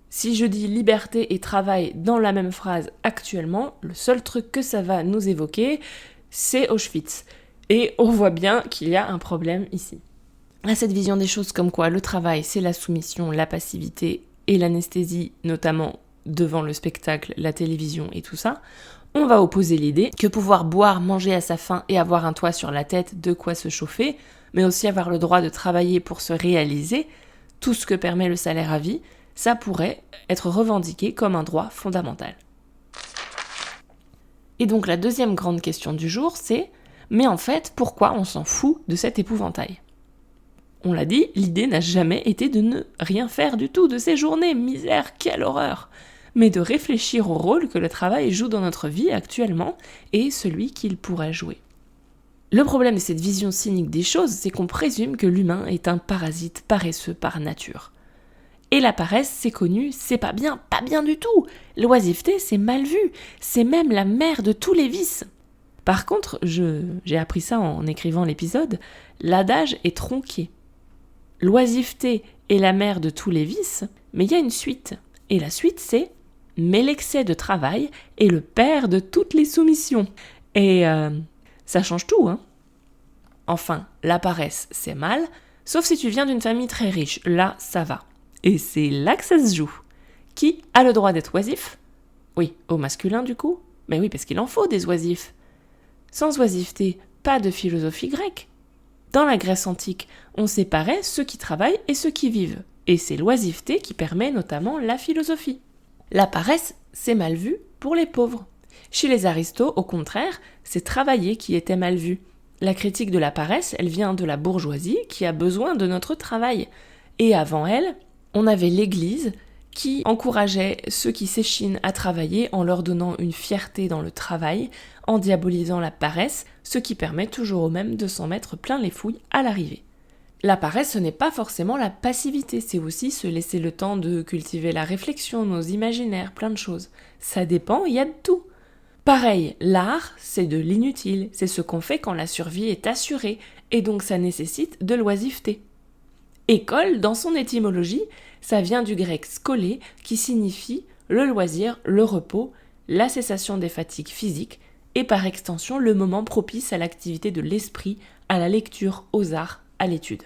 Si je dis liberté et travail dans la même phrase actuellement, le seul truc que ça va nous évoquer, c'est Auschwitz. Et on voit bien qu'il y a un problème ici. À cette vision des choses comme quoi le travail, c'est la soumission, la passivité et l'anesthésie, notamment devant le spectacle, la télévision et tout ça, on va opposer l'idée que pouvoir boire, manger à sa faim et avoir un toit sur la tête, de quoi se chauffer, mais aussi avoir le droit de travailler pour se réaliser, tout ce que permet le salaire à vie, ça pourrait être revendiqué comme un droit fondamental. Et donc la deuxième grande question du jour, c'est « Mais en fait, pourquoi on s'en fout de cet épouvantail ?» On l'a dit, l'idée n'a jamais été de ne rien faire du tout de ces journées, misère, quelle horreur, mais de réfléchir au rôle que le travail joue dans notre vie actuellement et celui qu'il pourrait jouer. Le problème de cette vision cynique des choses, c'est qu'on présume que l'humain est un parasite paresseux par nature. Et la paresse, c'est connu, c'est pas bien du tout. L'oisiveté, c'est mal vu, c'est même la mère de tous les vices. Par contre, j'ai appris ça en écrivant l'épisode, l'adage est tronqué. L'oisiveté est la mère de tous les vices, mais il y a une suite. Et la suite, c'est « mais l'excès de travail est le père de toutes les soumissions ». Et ça change tout, hein. Enfin, la paresse, c'est mal, sauf si tu viens d'une famille très riche, là, ça va. Et c'est là que ça se joue. Qui a le droit d'être oisif ? Oui, au masculin du coup ? Mais oui, parce qu'il en faut des oisifs. Sans oisiveté, pas de philosophie grecque. Dans la Grèce antique, on séparait ceux qui travaillent et ceux qui vivent. Et c'est l'oisiveté qui permet notamment la philosophie. La paresse, c'est mal vu pour les pauvres. Chez les aristos, au contraire, c'est travailler qui était mal vu. La critique de la paresse, elle vient de la bourgeoisie qui a besoin de notre travail. Et avant elle, on avait l'Église qui encourageait ceux qui s'échinent à travailler en leur donnant une fierté dans le travail, en diabolisant la paresse, ce qui permet toujours au même de s'en mettre plein les fouilles à l'arrivée. La paresse, ce n'est pas forcément la passivité, c'est aussi se laisser le temps de cultiver la réflexion, nos imaginaires, plein de choses. Ça dépend, il y a de tout. Pareil, l'art, c'est de l'inutile, c'est ce qu'on fait quand la survie est assurée, et donc ça nécessite de l'oisiveté. École, dans son étymologie, ça vient du grec skolé, qui signifie le loisir, le repos, la cessation des fatigues physiques, et par extension le moment propice à l'activité de l'esprit, à la lecture, aux arts, à l'étude.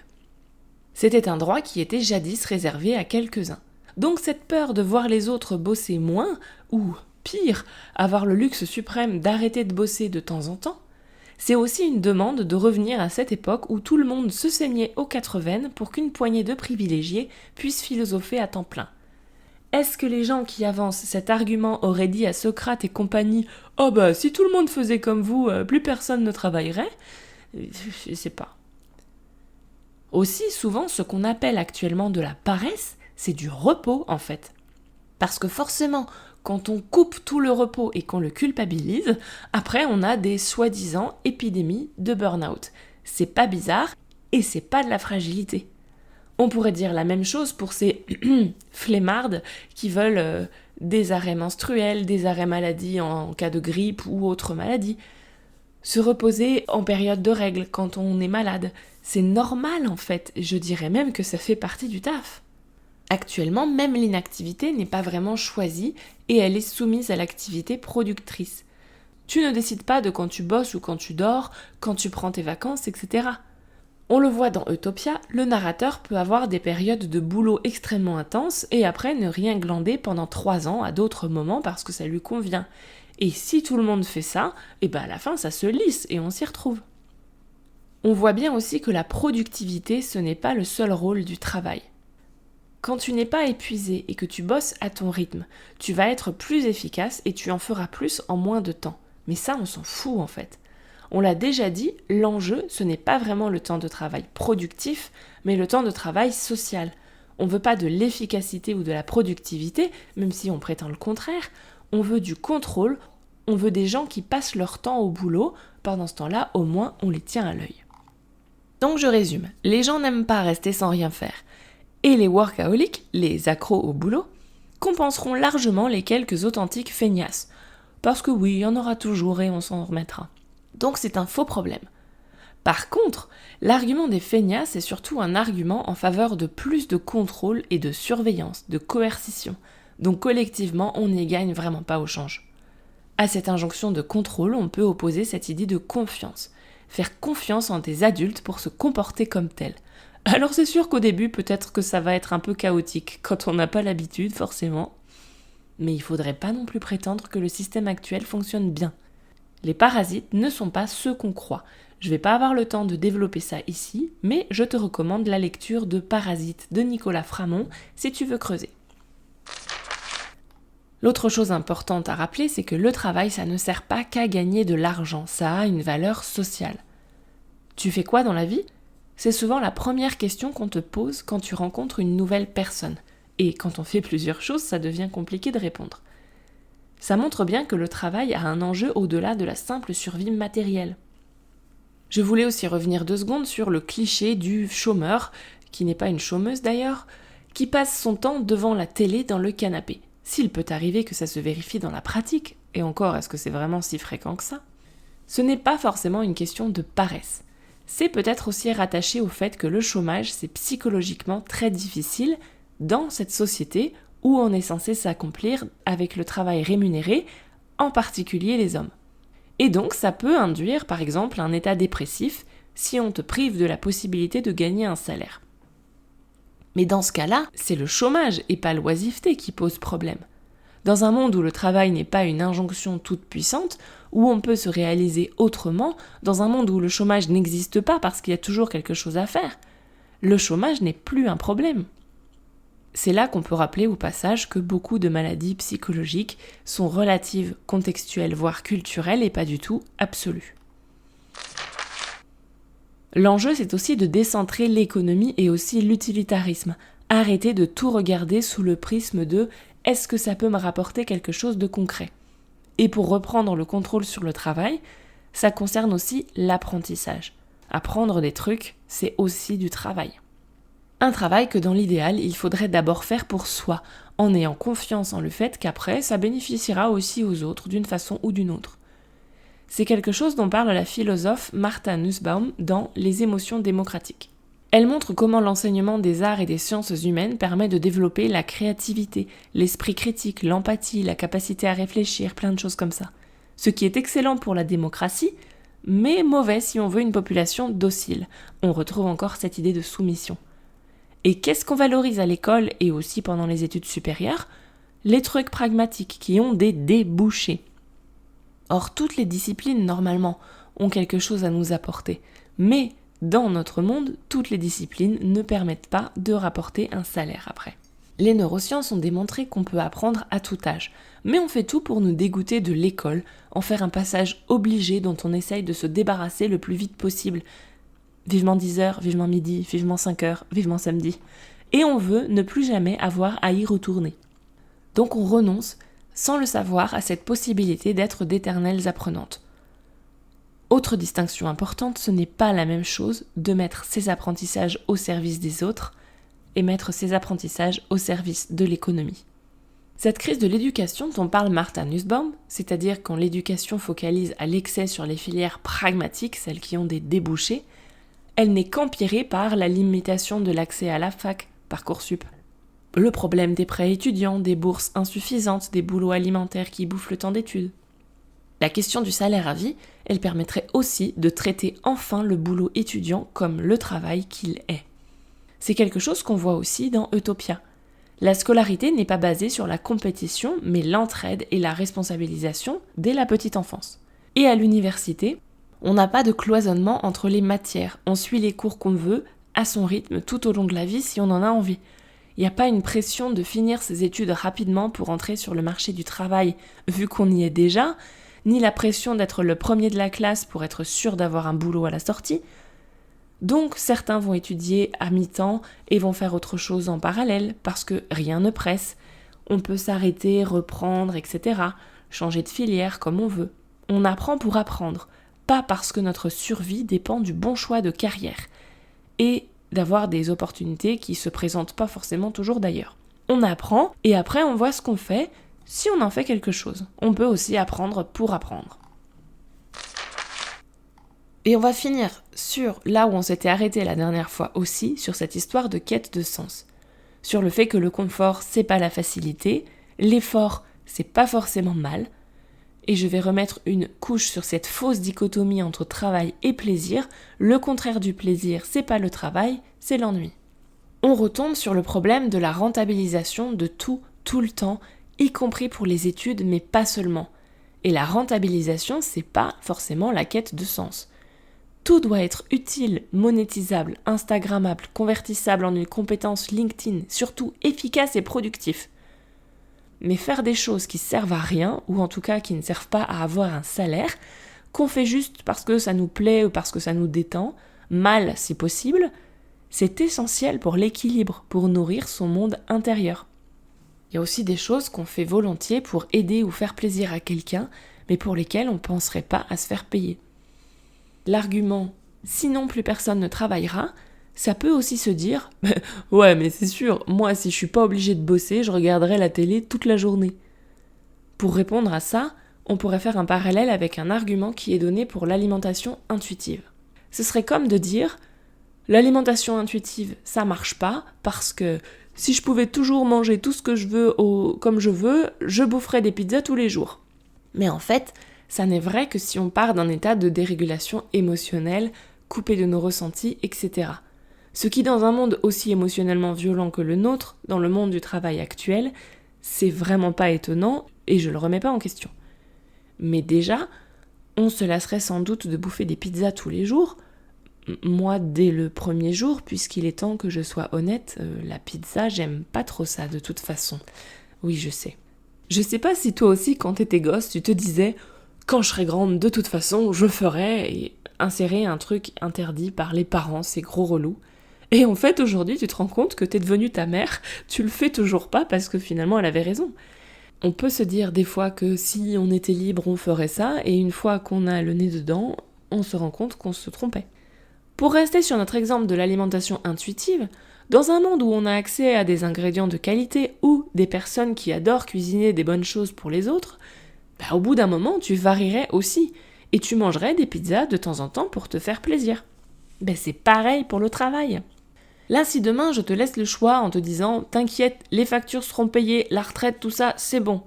C'était un droit qui était jadis réservé à quelques-uns. Donc cette peur de voir les autres bosser moins, ou pire, avoir le luxe suprême d'arrêter de bosser de temps en temps, c'est aussi une demande de revenir à cette époque où tout le monde se saignait aux quatre veines pour qu'une poignée de privilégiés puisse philosopher à temps plein. Est-ce que les gens qui avancent cet argument auraient dit à Socrate et compagnie « Oh bah, si tout le monde faisait comme vous, plus personne ne travaillerait ?» Je sais pas. Aussi, souvent, ce qu'on appelle actuellement de la paresse, c'est du repos, en fait. Parce que forcément, quand on coupe tout le repos et qu'on le culpabilise, après on a des soi-disant épidémies de burn-out. C'est pas bizarre et c'est pas de la fragilité. On pourrait dire la même chose pour ces flemmardes qui veulent des arrêts menstruels, des arrêts maladie en cas de grippe ou autre maladie. Se reposer en période de règles quand on est malade, c'est normal en fait, je dirais même que ça fait partie du taf. Actuellement, même l'inactivité n'est pas vraiment choisie et elle est soumise à l'activité productrice. Tu ne décides pas de quand tu bosses ou quand tu dors, quand tu prends tes vacances, etc. On le voit dans Utopia, le narrateur peut avoir des périodes de boulot extrêmement intenses et après ne rien glander pendant 3 ans à d'autres moments parce que ça lui convient. Et si tout le monde fait ça, à la fin ça se lisse et on s'y retrouve. On voit bien aussi que la productivité, ce n'est pas le seul rôle du travail. Quand tu n'es pas épuisé et que tu bosses à ton rythme, tu vas être plus efficace et tu en feras plus en moins de temps. Mais ça, on s'en fout en fait. On l'a déjà dit, l'enjeu, ce n'est pas vraiment le temps de travail productif, mais le temps de travail social. On veut pas de l'efficacité ou de la productivité, même si on prétend le contraire. On veut du contrôle, on veut des gens qui passent leur temps au boulot. Pendant ce temps-là, au moins, on les tient à l'œil. Donc je résume, les gens n'aiment pas rester sans rien faire. Et les workaholics, les accros au boulot, compenseront largement les quelques authentiques feignasses. Parce que oui, il y en aura toujours et on s'en remettra. Donc c'est un faux problème. Par contre, l'argument des feignasses est surtout un argument en faveur de plus de contrôle et de surveillance, de coercition. Donc collectivement, on n'y gagne vraiment pas au change. À cette injonction de contrôle, on peut opposer cette idée de confiance. Faire confiance en des adultes pour se comporter comme tels. Alors c'est sûr qu'au début, peut-être que ça va être un peu chaotique, quand on n'a pas l'habitude, forcément. Mais il faudrait pas non plus prétendre que le système actuel fonctionne bien. Les parasites ne sont pas ceux qu'on croit. Je vais pas avoir le temps de développer ça ici, mais je te recommande la lecture de Parasites de Nicolas Framont, si tu veux creuser. L'autre chose importante à rappeler, c'est que le travail, ça ne sert pas qu'à gagner de l'argent, ça a une valeur sociale. Tu fais quoi dans la vie ? C'est souvent la première question qu'on te pose quand tu rencontres une nouvelle personne. Et quand on fait plusieurs choses, ça devient compliqué de répondre. Ça montre bien que le travail a un enjeu au-delà de la simple survie matérielle. Je voulais aussi revenir 2 secondes sur le cliché du chômeur, qui n'est pas une chômeuse d'ailleurs, qui passe son temps devant la télé dans le canapé. S'il peut arriver que ça se vérifie dans la pratique, et encore, est-ce que c'est vraiment si fréquent que ça ? Ce n'est pas forcément une question de paresse. C'est peut-être aussi rattaché au fait que le chômage, c'est psychologiquement très difficile dans cette société où on est censé s'accomplir avec le travail rémunéré, en particulier les hommes. Et donc ça peut induire par exemple un état dépressif si on te prive de la possibilité de gagner un salaire. Mais dans ce cas-là, c'est le chômage et pas l'oisiveté qui pose problème. Dans un monde où le travail n'est pas une injonction toute puissante, où on peut se réaliser autrement, dans un monde où le chômage n'existe pas parce qu'il y a toujours quelque chose à faire, le chômage n'est plus un problème. C'est là qu'on peut rappeler au passage que beaucoup de maladies psychologiques sont relatives, contextuelles, voire culturelles et pas du tout absolues. L'enjeu, c'est aussi de décentrer l'économie et aussi l'utilitarisme. Arrêter de tout regarder sous le prisme de « est-ce que ça peut me rapporter quelque chose de concret ?» Et pour reprendre le contrôle sur le travail, ça concerne aussi l'apprentissage. Apprendre des trucs, c'est aussi du travail. Un travail que dans l'idéal, il faudrait d'abord faire pour soi, en ayant confiance en le fait qu'après, ça bénéficiera aussi aux autres d'une façon ou d'une autre. C'est quelque chose dont parle la philosophe Martha Nussbaum dans Les émotions démocratiques. Elle montre comment l'enseignement des arts et des sciences humaines permet de développer la créativité, l'esprit critique, l'empathie, la capacité à réfléchir, plein de choses comme ça. Ce qui est excellent pour la démocratie, mais mauvais si on veut une population docile. On retrouve encore cette idée de soumission. Et qu'est-ce qu'on valorise à l'école et aussi pendant les études supérieures ? Les trucs pragmatiques qui ont des débouchés. Or, toutes les disciplines, normalement, ont quelque chose à nous apporter. Mais, dans notre monde, toutes les disciplines ne permettent pas de rapporter un salaire après. Les neurosciences ont démontré qu'on peut apprendre à tout âge, mais on fait tout pour nous dégoûter de l'école, en faire un passage obligé dont on essaye de se débarrasser le plus vite possible. Vivement 10h, vivement midi, vivement 5h, vivement samedi. Et on veut ne plus jamais avoir à y retourner. Donc on renonce, sans le savoir, à cette possibilité d'être d'éternelles apprenantes. Autre distinction importante, ce n'est pas la même chose de mettre ses apprentissages au service des autres et mettre ses apprentissages au service de l'économie. Cette crise de l'éducation dont parle Martha Nussbaum, c'est-à-dire quand l'éducation focalise à l'excès sur les filières pragmatiques, celles qui ont des débouchés, elle n'est qu'empirée par la limitation de l'accès à la fac, Parcoursup. Le problème des prêts étudiants, des bourses insuffisantes, des boulots alimentaires qui bouffent le temps d'études. La question du salaire à vie, elle permettrait aussi de traiter enfin le boulot étudiant comme le travail qu'il est. C'est quelque chose qu'on voit aussi dans Utopia. La scolarité n'est pas basée sur la compétition, mais l'entraide et la responsabilisation dès la petite enfance. Et à l'université, on n'a pas de cloisonnement entre les matières. On suit les cours qu'on veut, à son rythme, tout au long de la vie si on en a envie. Il n'y a pas une pression de finir ses études rapidement pour entrer sur le marché du travail, vu qu'on y est déjà, ni la pression d'être le premier de la classe pour être sûr d'avoir un boulot à la sortie. Donc certains vont étudier à mi-temps et vont faire autre chose en parallèle parce que rien ne presse. On peut s'arrêter, reprendre, etc. Changer de filière comme on veut. On apprend pour apprendre, pas parce que notre survie dépend du bon choix de carrière et d'avoir des opportunités qui se présentent pas forcément toujours d'ailleurs. On apprend et après on voit ce qu'on fait si on en fait quelque chose. On peut aussi apprendre pour apprendre. Et on va finir sur là où on s'était arrêté la dernière fois aussi, sur cette histoire de quête de sens. Sur le fait que le confort, c'est pas la facilité, l'effort, c'est pas forcément mal. Et je vais remettre une couche sur cette fausse dichotomie entre travail et plaisir. Le contraire du plaisir, c'est pas le travail, c'est l'ennui. On retombe sur le problème de la rentabilisation de tout le temps, y compris pour les études, mais pas seulement. Et la rentabilisation, c'est pas forcément la quête de sens. Tout doit être utile, monétisable, instagrammable, convertissable en une compétence LinkedIn, surtout efficace et productif. Mais faire des choses qui servent à rien, ou en tout cas qui ne servent pas à avoir un salaire, qu'on fait juste parce que ça nous plaît ou parce que ça nous détend, mal si possible, c'est essentiel pour l'équilibre, pour nourrir son monde intérieur. Il y a aussi des choses qu'on fait volontiers pour aider ou faire plaisir à quelqu'un, mais pour lesquelles on ne penserait pas à se faire payer. L'argument « sinon plus personne ne travaillera », ça peut aussi se dire « ouais mais c'est sûr, moi si je suis pas obligée de bosser, je regarderai la télé toute la journée ». Pour répondre à ça, on pourrait faire un parallèle avec un argument qui est donné pour l'alimentation intuitive. Ce serait comme de dire « l'alimentation intuitive, ça marche pas parce que si je pouvais toujours manger tout ce que je veux comme je veux, je boufferais des pizzas tous les jours ». Mais en fait, ça n'est vrai que si on part d'un état de dérégulation émotionnelle, coupé de nos ressentis, etc. Ce qui, dans un monde aussi émotionnellement violent que le nôtre, dans le monde du travail actuel, c'est vraiment pas étonnant et je le remets pas en question. Mais déjà, on se lasserait sans doute de bouffer des pizzas tous les jours. Moi, dès le premier jour, puisqu'il est temps que je sois honnête, la pizza, j'aime pas trop ça de toute façon. Oui, je sais. Je sais pas si toi aussi, quand t'étais gosse, tu te disais « quand je serai grande, de toute façon, je ferai » et insérer un truc interdit par les parents, c'est gros relou. Et en fait, aujourd'hui, tu te rends compte que t'es devenue ta mère, tu le fais toujours pas parce que finalement, elle avait raison. On peut se dire des fois que si on était libre, on ferait ça, et une fois qu'on a le nez dedans, on se rend compte qu'on se trompait. Pour rester sur notre exemple de l'alimentation intuitive, dans un monde où on a accès à des ingrédients de qualité ou des personnes qui adorent cuisiner des bonnes choses pour les autres, au bout d'un moment, tu varierais aussi, et tu mangerais des pizzas de temps en temps pour te faire plaisir. C'est pareil pour le travail. Là, si demain je te laisse le choix en te disant « t'inquiète, les factures seront payées, la retraite, tout ça, c'est bon »,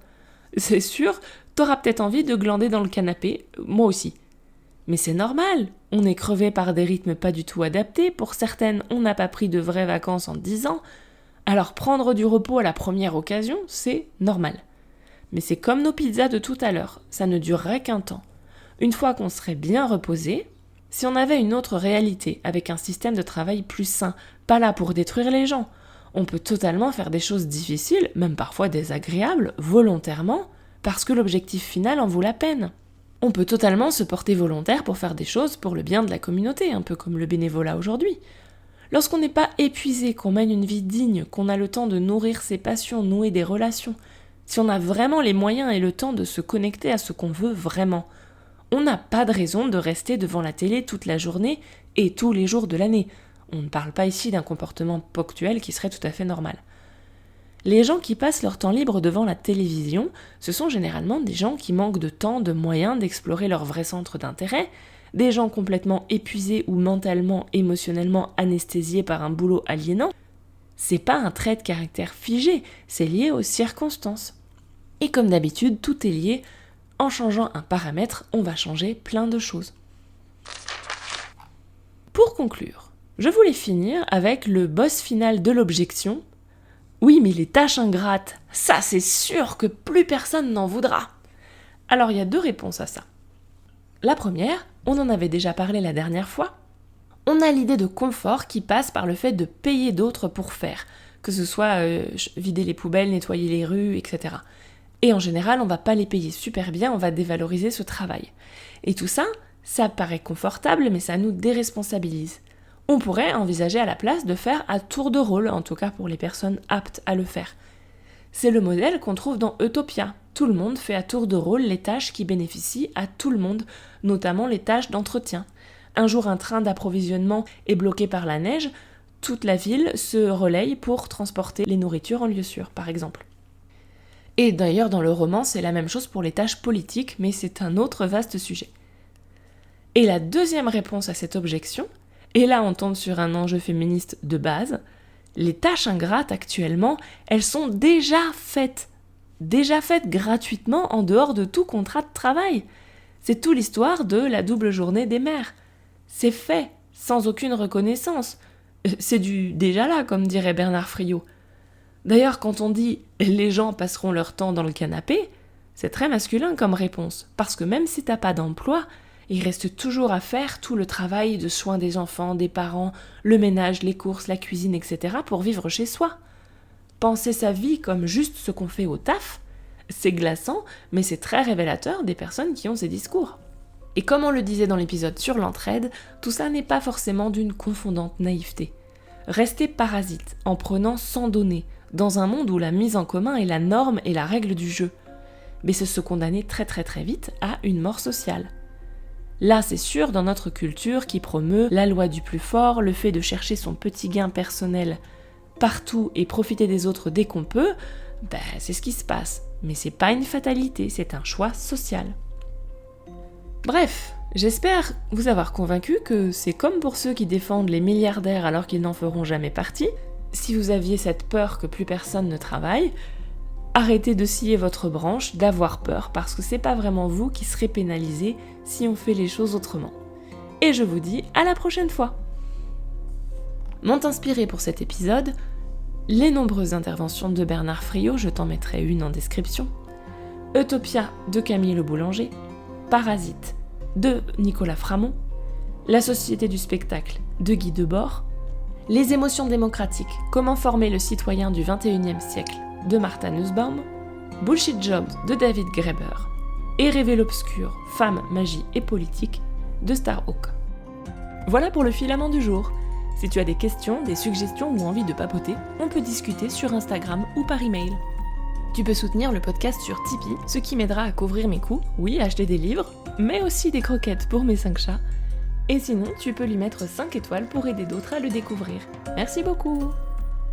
c'est sûr, t'auras peut-être envie de glander dans le canapé, moi aussi. Mais c'est normal, on est crevé par des rythmes pas du tout adaptés, pour certaines, on n'a pas pris de vraies vacances en 10 ans, alors prendre du repos à la première occasion, c'est normal. Mais c'est comme nos pizzas de tout à l'heure, ça ne durerait qu'un temps. Une fois qu'on serait bien reposé, si on avait une autre réalité, avec un système de travail plus sain, pas là pour détruire les gens, on peut totalement faire des choses difficiles, même parfois désagréables, volontairement, parce que l'objectif final en vaut la peine. On peut totalement se porter volontaire pour faire des choses pour le bien de la communauté, un peu comme le bénévolat aujourd'hui. Lorsqu'on n'est pas épuisé, qu'on mène une vie digne, qu'on a le temps de nourrir ses passions, nouer des relations, si on a vraiment les moyens et le temps de se connecter à ce qu'on veut vraiment, on n'a pas de raison de rester devant la télé toute la journée et tous les jours de l'année. On ne parle pas ici d'un comportement ponctuel qui serait tout à fait normal. Les gens qui passent leur temps libre devant la télévision, ce sont généralement des gens qui manquent de temps, de moyens d'explorer leur vrai centre d'intérêt, des gens complètement épuisés ou mentalement, émotionnellement anesthésiés par un boulot aliénant. C'est pas un trait de caractère figé, c'est lié aux circonstances. Et comme d'habitude, tout est lié. En changeant un paramètre, on va changer plein de choses. Pour conclure, je voulais finir avec le boss final de l'objection. Oui, mais les tâches ingrates, ça c'est sûr que plus personne n'en voudra. Alors il y a 2 réponses à ça. La première, on en avait déjà parlé la dernière fois. On a l'idée de confort qui passe par le fait de payer d'autres pour faire, que ce soit vider les poubelles, nettoyer les rues, etc. Et en général, on va pas les payer super bien, on va dévaloriser ce travail. Et tout ça, ça paraît confortable, mais ça nous déresponsabilise. On pourrait envisager à la place de faire à tour de rôle, en tout cas pour les personnes aptes à le faire. C'est le modèle qu'on trouve dans Utopia. Tout le monde fait à tour de rôle les tâches qui bénéficient à tout le monde, notamment les tâches d'entretien. Un jour, un train d'approvisionnement est bloqué par la neige, toute la ville se relaye pour transporter les nourritures en lieu sûr, par exemple. Et d'ailleurs, dans le roman, c'est la même chose pour les tâches politiques, mais c'est un autre vaste sujet. Et la deuxième réponse à cette objection, et là on tombe sur un enjeu féministe de base, les tâches ingrates actuellement, elles sont déjà faites gratuitement en dehors de tout contrat de travail. C'est tout l'histoire de la double journée des mères. C'est fait, sans aucune reconnaissance. C'est du déjà là, comme dirait Bernard Friot. D'ailleurs, quand on dit « les gens passeront leur temps dans le canapé », c'est très masculin comme réponse, parce que même si t'as pas d'emploi, il reste toujours à faire tout le travail de soins des enfants, des parents, le ménage, les courses, la cuisine, etc. pour vivre chez soi. Penser sa vie comme juste ce qu'on fait au taf, c'est glaçant, mais c'est très révélateur des personnes qui ont ces discours. Et comme on le disait dans l'épisode sur l'entraide, tout ça n'est pas forcément d'une confondante naïveté. Rester parasite en prenant sans donner, dans un monde où la mise en commun est la norme et la règle du jeu. Mais c'est se condamner très très très vite à une mort sociale. Là, c'est sûr, dans notre culture qui promeut la loi du plus fort, le fait de chercher son petit gain personnel partout et profiter des autres dès qu'on peut, c'est ce qui se passe. Mais c'est pas une fatalité, c'est un choix social. Bref, j'espère vous avoir convaincu que c'est comme pour ceux qui défendent les milliardaires alors qu'ils n'en feront jamais partie. Si vous aviez cette peur que plus personne ne travaille, arrêtez de scier votre branche, d'avoir peur, parce que c'est pas vraiment vous qui serez pénalisé si on fait les choses autrement. Et je vous dis à la prochaine fois. M'ont inspiré pour cet épisode les nombreuses interventions de Bernard Friot, je t'en mettrai une en description, Utopia de Camille Le Boulanger, Parasite de Nicolas Framont, La Société du spectacle de Guy Debord, Les émotions démocratiques, comment former le citoyen du XXIe siècle de Martha Nussbaum, Bullshit Job de David Graeber et Rêver l'obscur, Femmes, magie et politique de Starhawk. Voilà pour le filament du jour. Si tu as des questions, des suggestions ou envie de papoter, on peut discuter sur Instagram ou par email. Tu peux soutenir le podcast sur Tipeee, ce qui m'aidera à couvrir mes coûts, oui, acheter des livres, mais aussi des croquettes pour mes 5 chats. Et sinon, tu peux lui mettre 5 étoiles pour aider d'autres à le découvrir. Merci beaucoup!